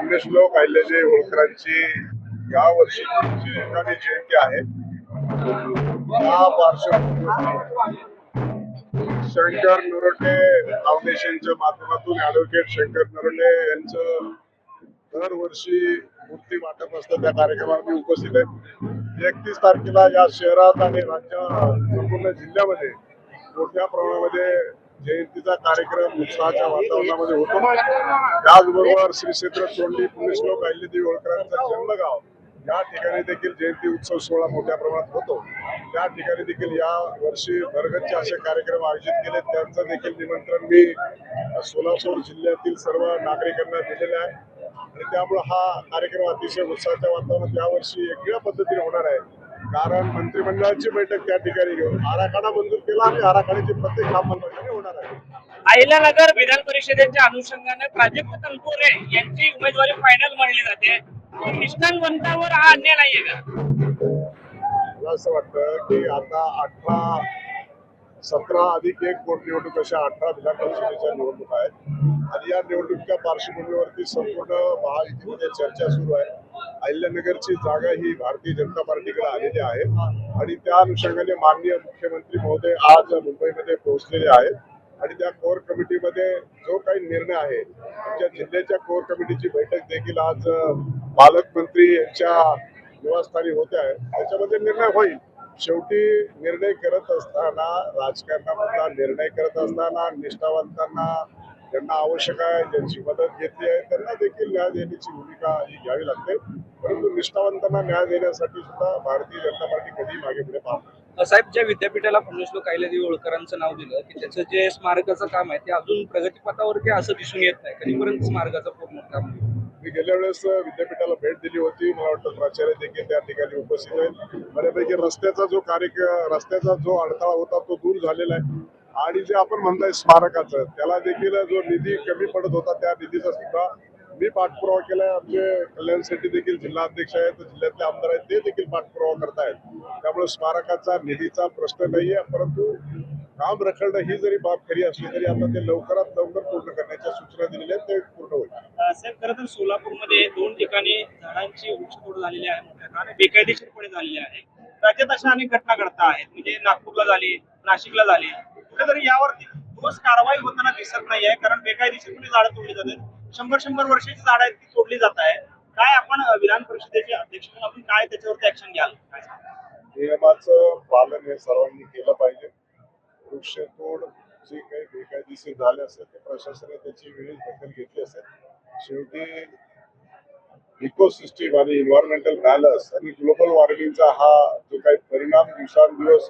पुण्यश्लोक अहिल्यादेवी होळकरांची या वर्षी एकावी जयंती आहे. या पार्श्वभूमीवर शंकर नरोटे फाउंडेशनच्या माध्यमातून ॲडव्होकेट शंकर नरोटे यांचं दरवर्षी मूर्ती वाटप असतं. त्या कार्यक्रमाला मी उपस्थित आहे. 31 तारखेला या शहरात आणि राज्यात संपूर्ण जिल्ह्यामध्ये मोठ्या प्रमाणामध्ये जयंतीचा कार्यक्रम उत्साहाच्या वातावरणामध्ये होतो. त्याचबरोबर श्री क्षेत्र तोंडी पुण्यश्लोक अहिल्यादेवी होळकरांचं जन्मगाव या ठिकाणी देखील जयंती उत्सव सोहळा मोठ्या प्रमाणात होतो. त्या ठिकाणी देखील या वर्षी भरगच्च असे कार्यक्रम आयोजित केले. त्यांचं देखील निमंत्रण मी सोलापूर जिल्ह्यातील सर्व नागरिकांना दिलेलं आहे आणि त्यामुळे हा कार्यक्रम अतिशय उत्साहाच्या वातावरणात यावर्षी वेगळ्या पद्धतीने होणार आहे. कारण मंत्रिमंडळाची बैठक त्या ठिकाणी घेऊन आराखडा मंजूर केला आणि आराखड्याची प्रत्येक अंमलबजावणी होणार आहे. अहिल्यानगर विधान परिषदेच्या अनुषंगाने प्राजक्त तनपुरे यांची उमेदवारी फायनल मानली जाते. निष्ठावंतांवर हा अन्याय नाहीये का? मला असं वाटतं की आता 17 अधिक 1 पोटनिवडणूक अशा 18 विधान परिषदेच्या निवडणुका आहेत आणि या निवडणुकीच्या पार्श्वभूमीवरती संपूर्ण महायुतीमध्ये चर्चा सुरू आहे. अहिल्यानगरची जागा ही भारतीय जनता पार्टीकडे आलेली आहे आणि त्या अनुषंगाने माननीय मुख्यमंत्री महोदय आज मुंबईमध्ये पोहोचलेले आहेत आणि त्या कोर कमिटीमध्ये जो काही निर्णय आहे, आमच्या जिल्ह्याच्या कोर कमिटीची बैठक देखील आज पालकमंत्री यांच्या निवासस्थानी होते आहे. त्याच्यामध्ये निर्णय होईल. शेवटी निर्णय करत असताना, राजकारणामधला निर्णय करत असताना निष्ठावंतांना ज्यांना आवश्यक आहे, ज्यांची मदत घेतली आहे त्यांना देखील न्याय देण्याची भूमिका ही घ्यावी लागते. परंतु निष्ठावंतांना न्याय देण्यासाठी सुद्धा भारतीय जनता पार्टी कधी मागे पुढे पाहत नाही. साहेब, ज्या विद्यापीठाला पुण्यश्लोक अहिल्यादेवी होळकरांचं नाव दिलं की त्याचं जे स्मारकाचं काम आहे ते अजून प्रगतीपथावरती असं दिसून येत नाही. कधीपर्यंत स्मारकाचं पूर्ण काम? मी गेल्या वेळेस विद्यापीठाला भेट दिली होती. मला वाटतं प्राचार्य देखील त्या ठिकाणी उपस्थित आहेत. बऱ्यापैकी रस्त्याचा जो अडथळा होता तो दूर झालेला आहे आणि जे आपण म्हणताय स्मारकाचं, त्याला देखील जो निधी कमी पडत होता त्या निधीचा सुद्धा मी पाठपुरावा केलाय. आमचे कल्याण शेट्टी देखील जिल्हा अध्यक्ष आहेत, जिल्ह्यातले आमदार आहेत, ते देखील पाठपुरावा करतायत. त्यामुळे स्मारकाचा निधीचा प्रश्न नाहीये, परंतु काम रखडणं ही जरी बाब खरी असली तरी आता ते लवकरात लवकर पूर्ण करण्याच्या सूचना दिलेल्या आहेत. ते पूर्ण होईल. साहेब, खरं तर सोलापूरमध्ये 2 ठिकाणी झाडांची वृक्षतोड झालेली आहे मोठ्या आणि बेकायदेशीरपणे झालेली आहे. राज्यात अशा अनेक घटना घडत आहेत. म्हणजे नागपूरला झाली, नाशिकला झाली. कुठेतरी यावरती ठोस कारवाई होताना दिसत नाही आहे. कारण बेकायदेशीरपणे झाडं तोडली जातात. 100 वर्षाची झाडं आहेत ती तोडली जात आहे. काय आपण विधान परिषदेचे अध्यक्ष म्हणून आपण काय त्याच्यावरती ऍक्शन घ्याल? नियमाचं पालन हे सर्वांनी केलं पाहिजे. वृक्षतोड जे काही बेकायदेशीर झाले असेल ते प्रशासनाने त्याची वेळीच दखल घेतली असेल. शेवटी इकोसिस्टीम आणि इन्व्हायरमेंटल बॅलन्स आणि ग्लोबल वॉर्मिंगचा हा जो काही परिणाम दिवसांदिवस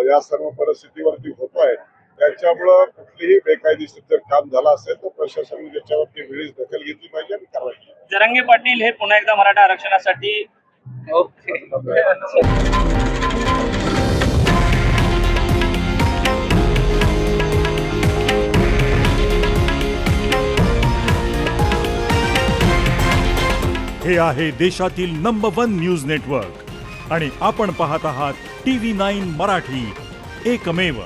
या सर्व परिस्थितीवरती होतो आहे, त्याच्यामुळं कुठलीही बेकायदेशीर जर काम झालं असेल तर प्रशासनाने त्याच्यावरती वेळीच दखल घेतली पाहिजे आणि कारवाई केली. जरांगे पाटील हे पुन्हा एकदा मराठा आरक्षणासाठी हे आहे देशातील नंबर 1 न्यूज नेटवर्क आणि आपण पाहत आहात TV9 मराठी, एकमेव.